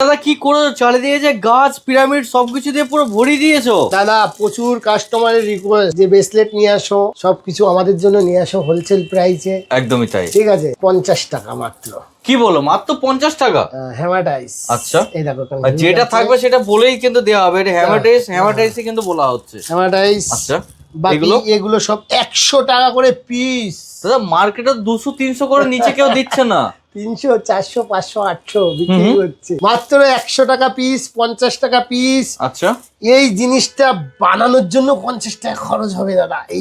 দাদা কি করে চারিদিকে যে গাছ পিরামিড সবকিছু দিয়ে পুরো ভরিয়ে দিয়েছো। দাদা প্রচুর কাস্টমারের রিকোয়েস্ট যে ব্রেসলেট নিয়ে আসো, সবকিছু আমাদের জন্য নিয়ে আসো হোলসেল প্রাইসে। একদমই তাই। ঠিক আছে, 50 টাকা মাত্র। কি বলো, মাত্র 50 টাকা? হেমাটাইস। আচ্ছা, এই দেখো আর যেটা থাকবে সেটা বলেই কিন্তু দেওয়া হবে। এটা হেমাটাইসই কিন্তু বলা হচ্ছে। হেমাটাইস। আচ্ছা, বাকি এগুলো সব 100 টাকা করে পিস। দাদা মার্কেটে 200-300 করে নিচে কেউ দিচ্ছে না। 300, 400, 500, 800 বিক্রি হচ্ছে। মাত্র 100 টাকা পিস, 50 টাকা পিস। আচ্ছা, এই জিনিসটা বানানোর জন্য 50 টাকা খরচ হবে দাদা। এই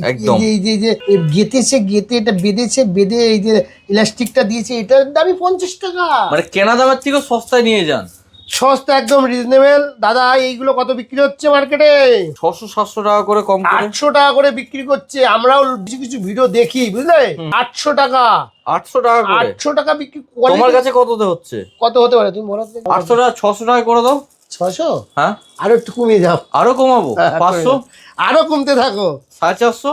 যে গেঁথেছে, গেঁথে এটা বেঁধেছে, বেঁধে এই যে ইলাস্টিকটা দিয়েছে, এটার দামই 50 টাকা। মানে কেনা দামের থেকে সস্তায় নিয়ে যান। সস্তা, একদম রিজনেবল। দাদা এইগুলো কত বিক্রি হচ্ছে মার্কেটে? 600-700 টাকা করে, কম করে 800 টাকা করে বিক্রি করছে। আমরাও কিছু কিছু ভিডিও দেখি, বুঝলে? 800 টাকা, 800 টাকা করে। 800 টাকা বিক্রি। তোমার কাছে কততে হচ্ছে? কত হতে পারে তুমি বলো? 800 টাকা, 600 টাকা করে দাও। 600? হ্যাঁ, আরো একটু কমিয়ে যাও। আরো কমাবো? 500? আরো কমতে থাকো। 450?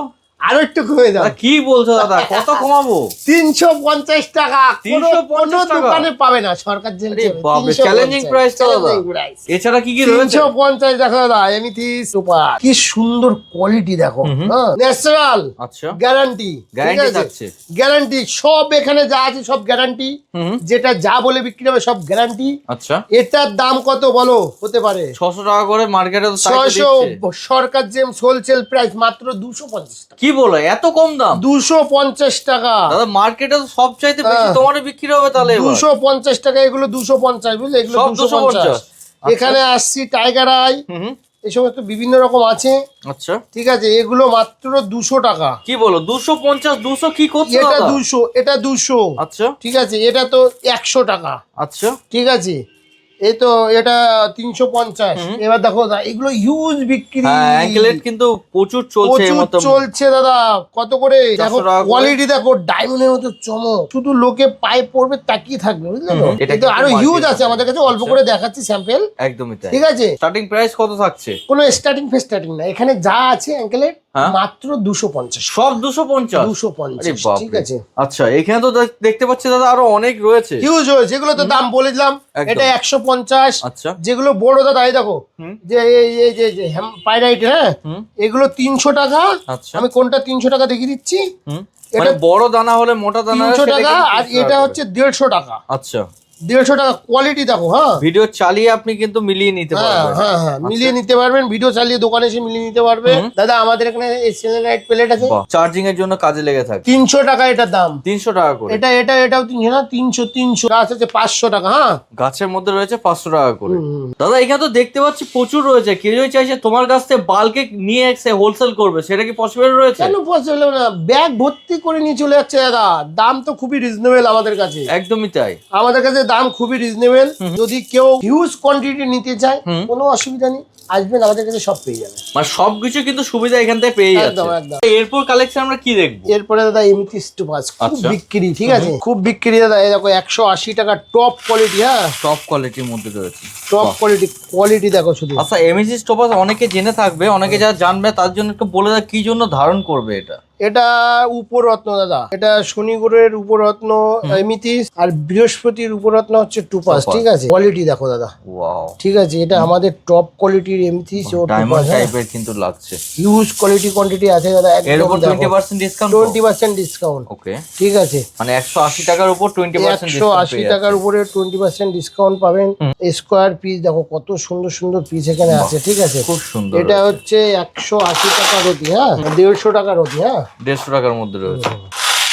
আরো একটু কমে যাও। কি বলছো দাদা, কত কমাবো? 350 টাকা। 350 টাকা দোকানে পাবে না, সরকার জেল চ্যালেঞ্জিং প্রাইস তো দাদা। এছাড়া কি কি রয়েছে? 350। দেখো দাদা, এমিথিস সুপার, কি সুন্দর কোয়ালিটি দেখো। হ্যাঁ, ন্যাচারাল। আচ্ছা, গ্যারান্টি। গ্যারান্টি থাকছে। গ্যারান্টি সব এখানে যা আছে সব গ্যারান্টি। যেটা যা বলে বিক্রি হবে সব গ্যারান্টি। আচ্ছা, এটার দাম কত বলো হতে পারে? 600 টাকা করে মার্কেটে তো 600। সরকার যে হোলসেল প্রাইস মাত্র 250 টাকা। কি বলো, এত কম দাম? 250 টাকা। দাদা মার্কেটে তো সব চাইতে বেশি তোমার বিক্রি হবে তাহলে। 250 টাকা। এগুলো 250, বুঝলে? এগুলো 250। এখানে আসছি টাইগার আই, এই সমস্ত বিভিন্ন রকম আছে। আচ্ছা, ঠিক আছে, এগুলো মাত্র 200 টাকা। কি বলো, 250? 200 কি করছো? এটা 200, এটা 200। আচ্ছা, ঠিক আছে, এটা তো 100 টাকা। আচ্ছা, ঠিক আছে, এই তো এটা 350। এবার দেখো দাদা, এগুলো হিউজ বিক্রি। অ্যাঙ্কেলেট কিন্তু প্রচুর চলছে এই মতো। চলছে দাদা। কত করে? দেখো 400 টাকা করে। কোয়ালিটি দেখো, ডায়মন্ডের মতো চমক। শুধু লোকে পায়ে পড়বে তাকিয়ে থাকবে, বুঝলে তো? এটা আরো হিউজ আছে আমাদের কাছে, অল্প করে দেখাচ্ছি স্যাম্পল। একদমই তাই। ঠিক আছে, স্টার্টিং প্রাইস কত থাকছে? কোনো স্টার্টিং না, এখানে যা আছে অ্যাঙ্কেলেট মাত্র 250। সব 250? 250। ঠিক আছে। আচ্ছা, এখানে তো দেখতে পাচ্ছি দাদা আরো অনেক রয়েছে। হিউজ হয়েছে, যেগুলো তো দাম বলে দিলাম। এটা 150। আচ্ছা, যেগুলো বড় দাদা, এই দেখো যে এই যে পাইরাইট, হ্যাঁ, এগুলো 300 টাকা। আচ্ছা, আমি কোনটা 300 টাকা দেখিয়ে দিচ্ছি। এটা বড় দানা হলে, মোটা দানা 300 টাকা, আর এটা হচ্ছে 150 টাকা। আচ্ছা, 150 টাকা। কোয়ালিটি দেখো। হ্যাঁ, ভিডিও চালিয়ে আপনি কিন্তু মিলিয়ে নিতে পারবেন। হ্যাঁ, মিলিয়ে নিতে পারবেন। ভিডিও চালিয়ে দোকানে এসে মিলিয়ে নিতে পারবে। দাদা আমাদের এখানে সেলেনাইট প্লেট আছে, চার্জিং এর জন্য কাজে লেগে থাকে। 300 টাকা এটার দাম। 300 টাকা করে। এটাও 300 না, 300 গাছ আছে 500 টাকা। হ্যাঁ, গাছের মধ্যে রয়েছে 500 টাকা করে। দাদা এখানে তো দেখতে পাচ্ছি প্রচুর রয়েছে। কেউ যদি চাইছে তোমার কাছ থেকে বাল্কে নিয়ে এসে হোলসেল করবে, সেটা কি পসিবল রয়েছে? কেন পসিবল না? ব্যাগ ভর্তি করে নিয়ে চলে যাচ্ছে দাদা। দাম তো খুবই রিজনেবল আমাদের কাছে। একদমই তাই। আমাদের কাছে দাম খুবই রিজনেবল। যদি কেউ হিউজ কোয়ান্টিটি নিতে চায়, কোনো অসুবিধা নেই, আসবেন আমাদের কাছে, সব পেয়ে যাবে। মানে সবকিছু কিন্তু সুবিধা এখান থেকে পেয়ে যাচ্ছে। একদম একদম। এরপর কালেকশন আমরা কি দেখবো? এরপরে দাদা এমিথিস্ট টোপাজ, খুব আচ্ছা। বিক্রি। ঠিক আছে, খুব বিক্রি দাদা। এই দেখো 180 টাকা, টপ কোয়ালিটি। হ্যাঁ, টপ কোয়ালিটির মধ্যে রয়েছে। টপ কোয়ালিটি দেখো শুধু। আচ্ছা, এমএসি টোপাজ অনেকে জেনে থাকবে, অনেকে যারা জানবে তার জন্য একটু বলে দাও কি জন্য ধারণ করবে এটা। এটা উপরত্ন দাদা, এটা শনি গ্রহের উপরত্ন এমিথিস, আর বৃহস্পতির উপরত্ন হচ্ছে টুপাস। ঠিক আছে, কোয়ালিটি দেখো দাদা। ওয়াও, ঠিক আছে, এটা আমাদের টপ কোয়ালিটির এমিথিস ও ডায়মন্ড টাইপের কিন্তু লাগছে। হিউজ কোয়ালিটি কোয়ান্টিটি আছে দাদা। এর উপর 20% ডিসকাউন্ট। 20% ডিসকাউন্ট। ওকে, ঠিক আছে, মানে 180 টাকার উপর 20% ডিসকাউন্ট। 180 টাকার উপরে 20% ডিসকাউন্ট পাবেন। স্কোয়ার পিস দেখো, কত সুন্দর সুন্দর পিস এখানে আছে। ঠিক আছে, খুব সুন্দর। এটা হচ্ছে 180 টাকা রতি। হ্যাঁ, 150 টাকা রতি। হ্যাঁ, 150 টাকার মধ্যে রয়েছে।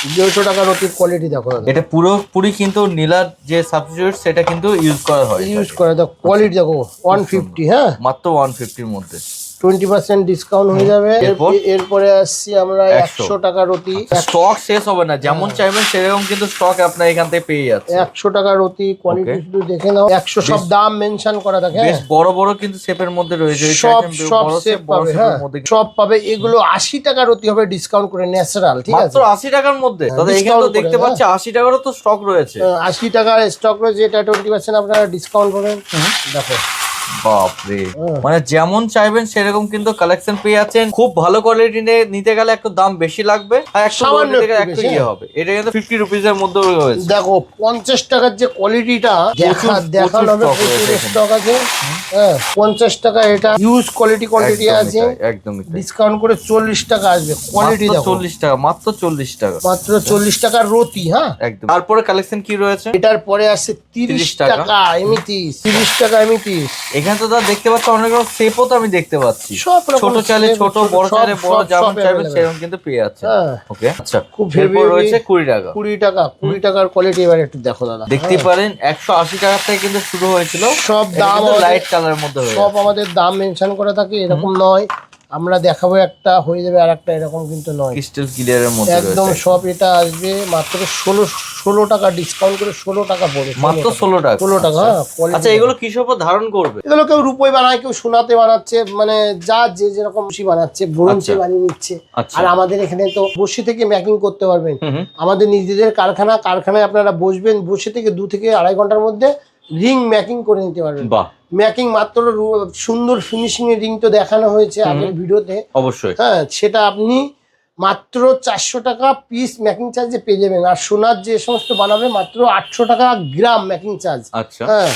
150 টাকা রতির কোয়ালিটি দেখো। এটা পুরোপুরি কিন্তু নীলার যে সাবস্টিটিউট সেটা কিন্তু ইউজ করা হয়। ইউজ করে দেখো, কোয়ালিটি দেখো 150। হ্যাঁ, মাত্র 150 এর মধ্যে 20% ডিসকাউন্ট হয়ে যাবে। এরপরে আসছি আমরা 100 টাকা রতি। স্টক শেষ হবে না, যেমন চাইবেন সেরকম কিন্তু স্টক আপনার এখান থেকে পেয়ে যাচ্ছে। 100 টাকা রতি, কোয়ালিটি শুধু দেখে নাও। 100 সব দাম মেনশন করা থাকে। বেশ বড় বড় কিন্তু শেপের মধ্যে রয়েছে। সব শেপ পাবে। হ্যাঁ, সব পাবে। এগুলো 80 টাকা রতি হবে ডিসকাউন্ট করে, ন্যাচারাল। ঠিক আছে, মাত্র 80 টাকার মধ্যে। দাদা এখানে তো দেখতে পাচ্ছি 80 টাকারও তো স্টক রয়েছে। 80 টাকার স্টক রয়েছে, এটা 20% আপনারা ডিসকাউন্ট পাবেন। দেখো বাপরে, মানে যেমন চাইবেন সেরকম কিন্তু কালেকশন পেয়ে যাচ্ছেন। খুব ভালো কোয়ালিটি নিতে গেলে একটু দাম বেশি লাগবে, আর একটু সামান্য নিতে গেলে একটু একটু বেশি, ইয়ে হবে। এটা কিন্তু 50 রুপিস এর মধ্যে রয়েছে। দেখো 50 টাকার যে কোয়ালিটিটা দেখানো হবে, stock প্রচুর রয়েছে স্টক আছে। হ্যাঁ 50 টাকা এটা ইউজ কোয়ালিটি আছে, একদমই তাই। ডিসকাউন্ট করে 40 টাকা আসবে। কোয়ালিটি মাত্র দেখো 40 টাকা, মাত্র 40 টাকা, মাত্র 40 টাকার রতি। হ্যাঁ একদম। তারপরে কালেকশন কি রয়েছে? এটার পরে আসছে 30 টাকা এমিটিস, 30 টাকা এমিটিস। এখানে তো দাদা দেখতে পাচ্ছ অনেক রকম শেপও তো আমি দেখতে পাচ্ছি। সব রকম ছোট চাইলে shape, ছোট, বড় সব- চাইলে বড়, সব- যেমন সব চাইবেন available। সেরকম কিন্তু পেয়ে যাচ্ছে। হ্যাঁ ওকে, আচ্ছা। খুব এরপর রয়েছে 20 টাকা। 20 টাকা, 20 টাকার কোয়ালিটি এবার একটু দেখো দাদা। দেখতে পারেন 180 টাকা থেকে কিন্তু শুরু হয়েছিল। সব দাম লাইট কালারের মধ্যে হয়ে সব যাচ্ছে। আমাদের দাম মেনশন করা থাকে, এরকম নয় আমরা দেখাবো একটা হয়ে যাবে আর একটা, এরকম কিন্তু নয়। ক্রিস্টাল ক্লিয়ারের মধ্যে একদম রয়েছে। সব এটা আসবে মাত্র 16 টাকা, ডিসকাউন্ট করে 16 টাকা পড়বে। মাত্র 16 টাকা। 16 টাকা। হ্যাঁ quality আচ্ছা, এগুলো কিসের উপর ধারণ করবে? এগুলো কেউ রূপোয় বানায়, কেউ সোনাতে বানাচ্ছে, মানে যা যে যেরকম খুশি বানাচ্ছে, ব্রোঞ্জে আচ্ছা। বানিয়ে নিচ্ছে। আচ্ছা। আর আমাদের এখানে তো বসে থেকে মেকিং করতে পারবেন। হুম। আমাদের নিজেদের কারখানায় আপনারা বসবেন, বসে থেকে 2 থেকে আড়াই ঘন্টার মধ্যে রিং মেকিং করে নিতে পারবেন। বাহ, মেকিং মাত্র সুন্দর ফিনিশিং এর রিং তো দেখানো হয়েছে আগের ভিডিওতে। অবশ্যই। হ্যাঁ সেটা আপনি মাত্র 400 টাকা পিস মেকিং চার্জে পেয়ে যাবেন। আর সোনার যে সমস্ত বানাবে মাত্র 800 টাকা গ্রাম মেকিং চার্জ। আচ্ছা হ্যাঁ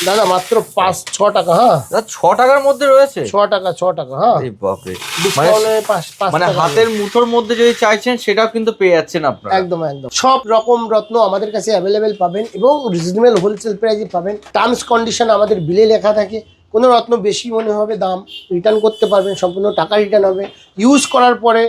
দাদা মাত্র 5-6 টাকা। হ্যাঁ দাদা 6 টাকার মধ্যে রয়েছে। 6 টাকা 6 টাকা। হ্যাঁ এই বাপরে, ডিসকাউন্টে 5 মানে টাকা। হাতের মুঠোর মধ্যে যদি চাইছেন সেটাও কিন্তু পেয়ে যাচ্ছেন আপনারা। একদম একদম সব রকম রত্ন আমাদের কাছে অ্যাভেলেবেল পাবেন এবং রিজনেবল হোলসেল প্রাইসে পাবেন। টার্মস কন্ডিশন আমাদের বিলে লেখা থাকে। কোনো রত্ন বেশি মনে হবে দাম, রিটার্ন করতে পারবেন, সম্পূর্ণ টাকা রিটার্ন হবে। ইউজ করার পরে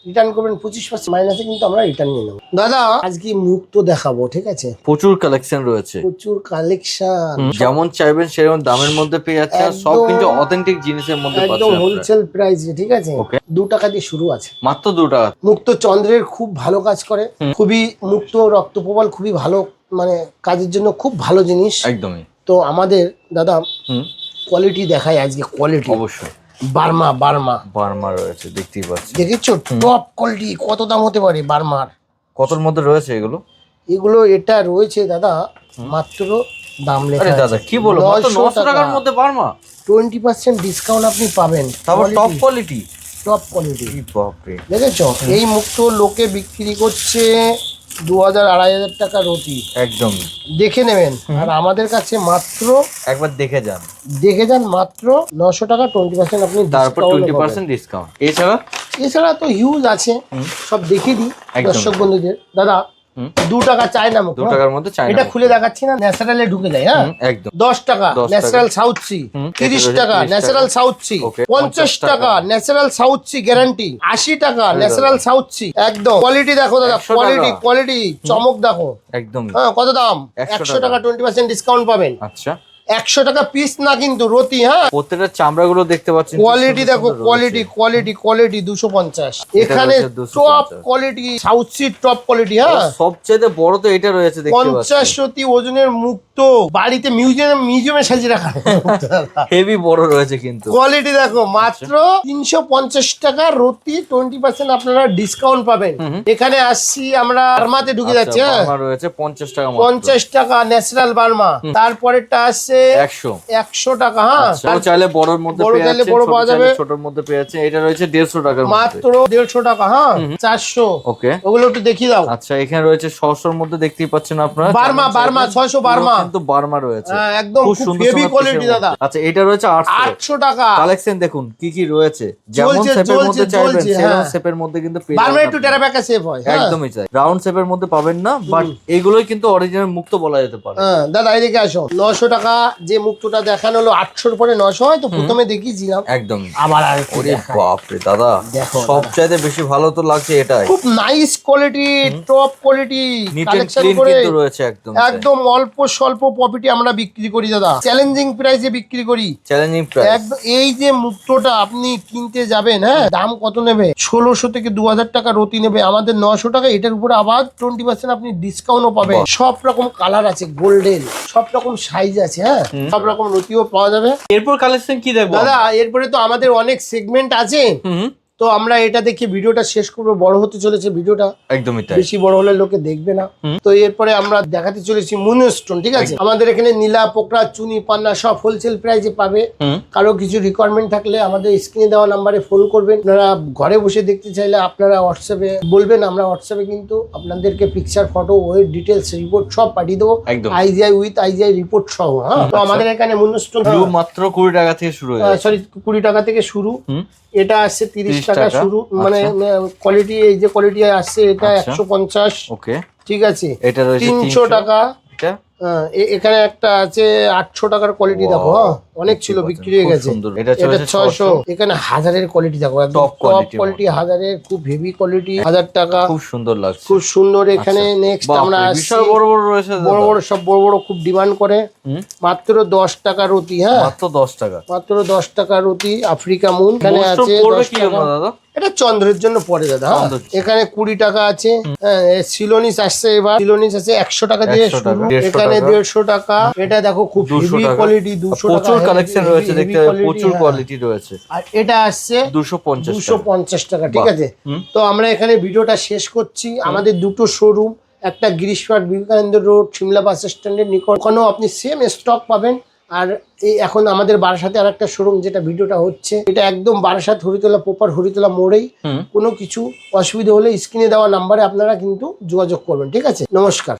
রিটার্ন করবেন 25% মাইনাসে, কিন্তু আমরা রিটার্ন নিয়ে নেবো। দাদা আজকে মুক্ত দেখাবো, ঠিক আছে? প্রচুর কালেকশন রয়েছে, প্রচুর কালেকশন, যেমন চাইবেন সেরকম দামের মধ্যে পেয়ে যাচ্ছে। আর সব একদম- কিন্তু অথেন্টিক জিনিসের মধ্যে একদম পাচ্ছেন আপনারা। হোলসেল প্রাইসে, ঠিক আছে? Okay. 2 টাকা দিয়ে শুরু আছে। মাত্র 2 টাকা। মুক্ত চন্দ্রের খুব ভালো কাজ করে, খুবই মুক্ত রক্তপ্রবাল খুবই ভালো, মানে কাজের জন্য খুব ভালো জিনিস। একদমই। তো আমাদের দাদা হুম, কোয়ালিটি দেখায় আজকে, কোয়ালিটি অবশ্যই। বার্মা বার্মা রয়েছে, দেখতেই পাচ্ছি। দেখেছো টপ কোয়ালিটি। কত দাম হতে পারে বার্মার? কতর মধ্যে রয়েছে এগুলো? এগুলো এটা রয়েছে দাদা মাত্র দাম লেখা আরে দাদা কি বলো, মাত্র 900 টাকার মধ্যে বার্মা? 20% ডিসকাউন্ট আপনি পাবেন। তারপর টপ কোয়ালিটি। টপ কোয়ালিটি বাপরে, দেখেছো? এই মুক্ত লোকে বিক্রি করছে 2000-2500 টাকা রতি, একদম। দেখে নেবেন। আর আমাদের কাছে মাত্র একবার দেখে যান, দেখে যান, মাত্র 900 টাকা 20% আপনি তারপর discount পাবেন। 20% ডিসকাউন্ট। এছাড়া এছাড়া তো হিউজ আছে, সব দেখিয়ে দিই একদম। দর্শক বন্ধুদের। দাদা হুম। 2 টাকা চাই না মুখ, 2 টাকার মধ্যে চাই এটা খুলে দেখাচ্ছি না, ন্যাচারালে ঢুকে যায়। হ্যাঁ একদম। 10 টাকা 10 টাকা। ন্যাচারাল সাউথ সি, হুম, 30 এটা টাকা 30 ন্যাচারাল টাকা। সাউথ সি, Okay, 50 টাকা। টাকা ন্যাচারাল সাউথ সি গ্যারান্টি, 80 টাকা ন্যাচারাল সাউথ সি। একদম কোয়ালিটি দেখো দাদা, 100 টাকা। কোয়ালিটি চমক দেখো। একদম। হ্যাঁ কত দাম? 100 100 টাকা 20% ডিসকাউন্ট পাবেন। আচ্ছা, 100 টাকা পিস না কিন্তু রতি। হ্যাঁ প্রত্যেকটা চামড়াগুলো দেখতে পাচ্ছেন, কোয়ালিটি সুন্দর দেখো, সুন্দর কোয়ালিটি রয়েছে। Quality quality 250। এখানে রয়েছে 250 top quality South Sea, top quality. হ্যাঁ সবচেয়ে বড় তো এটা রয়েছে, দেখতে 50 পাচ্ছি। রতি ওজনের মুক্ত, বাড়িতে মিউজিয়ামে সাজিয়ে রাখা। হেভি বড় রয়েছে কিন্তু। কোয়ালিটি দেখো, মাত্র 350 টাকা রতি, 20% আপনারা ডিসকাউন্ট পাবেন। এখানে আসছি আমরা বার্মাতে ঢুকে আচ্ছা, যাচ্ছে। হ্যাঁ বার্মা রয়েছে 50 টাকা মাত্র। 50 টাকা ন্যাচারাল বার্মা। তারপরেরটা আসছে 100। 100 টাকা। হ্যাঁ বড় চাইলে বড়র মধ্যে বড় পেয়ে চাইলে যাচ্ছেন, বড় ছোট পাওয়া চাইলে যাবে। ছোটর মধ্যে পেয়ে যাচ্ছেন। এটা রয়েছে 150 টাকার মধ্যে। মাত্র 150 টাকা। হ্যাঁ 400। ওকে, ওগুলো একটু দেখিয়ে দাও। আচ্ছা, এখানে রয়েছে 600 মধ্যে, দেখতেই পাচ্ছেন আপনারা। বার্মা, যেমন বার্মা, চাইবেন, 600 বার্মা। পুরো কিন্তু বার্মা রয়েছে। হ্যাঁ, একদম খুব খুব সুন্দর হেভি সুন্দর কোয়ালিটি পিসের দাদা। মধ্যে। আচ্ছা, এটা রয়েছে 800 800 টাকা। কালেকশন দেখুন কি কি রয়েছে, যেমন জ্বলছে, শেপের জ্বলছে, মধ্যে চাইবেন জ্বলছে, সেরকম হ্যাঁ। শেপের মধ্যে কিন্তু পেয়ে বার্মা যাবেন একটু আপনারা। টেরাবেকা সেভ হয়। হ্যাঁ একদমই তাই। রাউন্ড শেপের মধ্যে পাবেন না, বাট এইগুলোই কিন্তু অরিজিনাল মুক্ত বলা যেতে পারে। হ্যাঁ দাদা এদিকে আসো। 900 টাকা যে মুক্তটা দেখানো হলো, 800 পরে 900 হয় তো প্রথমে দেখিয়েছিলাম। একদম। আবার আর একটু ওরে দেখাই। বাপরে দাদা, দেখো সবচাইতে বেশি ভালো তো লাগছে এটাই। খুব nice quality, top quality neat and collection clean করে কিন্তু রয়েছে একদম। একদম অল্প স্বল্প প্রফিটে আমরা বিক্রি করি দাদা, চ্যালেঞ্জিং প্রাইসে বিক্রি করি। Challenging price. একদম এই যে মুক্তটা আপনি কিনতে যাবেন, হ্যাঁ দাম কত নেবে? 1600 থেকে 2000 টাকা রতি নেবে, আমাদের 900 টাকা। এটার উপরে আবার 20% আপনি ডিসকাউন্টও পাবেন। সব রকম কালার আছে, গোল্ডেন সব রকম সাইজ আছে। হ্যাঁ সব রকম রতিও পাওয়া যাবে। এরপর কালেকশন কি দেখবো দাদা এরপরে তো আমাদের অনেক সেগমেন্ট আছে। হুম, তো আমরা এটা দেখে ভিডিওটা শেষ করবো, বড় হতে চলেছে ভিডিওটা, একদমই তাই। বেশি বড় হলে লোকে দেখবে না। তো এরপরে আমরা দেখাতে চলেছি মুনস্টোন, ঠিক আছে? আমাদের এখানে নীলা, পোকরা, চুনি, পান্না সব হোলসেল প্রাইসে পাবে। কারো কিছু রিকোয়ারমেন্ট থাকলে আমাদের স্ক্রিনে দেওয়া নাম্বারে ফোন করবেন। আপনারা ঘরে বসে দেখতে চাইলে আপনারা হোয়াটসঅ্যাপে বলবেন, আমরা হোয়াটসঅ্যাপে কিন্তু আপনাদেরকে picture, photo, weight details, report সব পাঠিয়ে দেবো, একদম আইজিআই উইথ আইজিআই রিপোর্ট সহ। হ্যাঁ, তো আমাদের এখানে মুনস্টোন ব্লু মাত্র 20 টাকা থেকে শুরু হয়ে যায়। সরি 20 টাকা থেকে শুরু। এটা আসছে 30 টাকা শুরু, মানে কোয়ালিটি, এই যে কোয়ালিটি আসছে এটা 150। ওকে, ঠিক আছে, এটা রয়েছে 300 টাকা। এটা এখানে একটা আছে 800 টাকার কোয়ালিটি, দেখো অনেক ছিল, বিক্রি হয়ে গেছে। এটা 600। এখানে 1000-এর কোয়ালিটি দেখো, একদম টপ টপ কোয়ালিটি, 1000-এর খুব হেভি কোয়ালিটি, 1000 টাকা, খুব সুন্দর লাগছে, খুব সুন্দর। এখানে নেক্সট আমরা বিশাল বড় বড় রয়েছে, বড় বড় সব বড় বড় খুব ডিমান্ড করে, মাত্র 10 টাকা রতি। হ্যাঁ, মাত্র 10 টাকা, মাত্র 10 টাকা রতি। আফ্রিকা মুন এখানে আছে 10 টাকা। দাদা এটা চন্দ্রের জন্য পড়ে দাদা। এখানে 20 টাকা আছে। হ্যাঁ, সিলোনিস আসছে, এবার সিলোনিস আছে 100 টাকা দিয়ে শুরু, এখানে 150 টাকা। এটা দেখো খুব হেভি কোয়ালিটি, 200 টাকা, প্রচুর কালেকশন রয়েছে, দেখতে প্রচুর কোয়ালিটি রয়েছে। আর এটা আসছে 250 টাকা। ঠিক আছে, তো আমরা এখানে ভিডিওটা শেষ করছি। আমাদের দুটো শোরুম, একটা গিরিশপাট বিবেকানন্দ রোড সিমলা বাস স্ট্যান্ডের নিকট, ওখানেও আপনি সেম স্টক পাবেন। আর এই এখন আমাদের বারাসাতে আর একটা শোরুম, যেটা ভিডিওটা হচ্ছে, এটা একদম বারাসাত হরিতলা, প্রপার হরিতলা মোড়েই। কোনো কিছু অসুবিধা হলে স্ক্রিনে দেওয়া নাম্বারে আপনারা কিন্তু যোগাযোগ করবেন। ঠিক আছে, নমস্কার।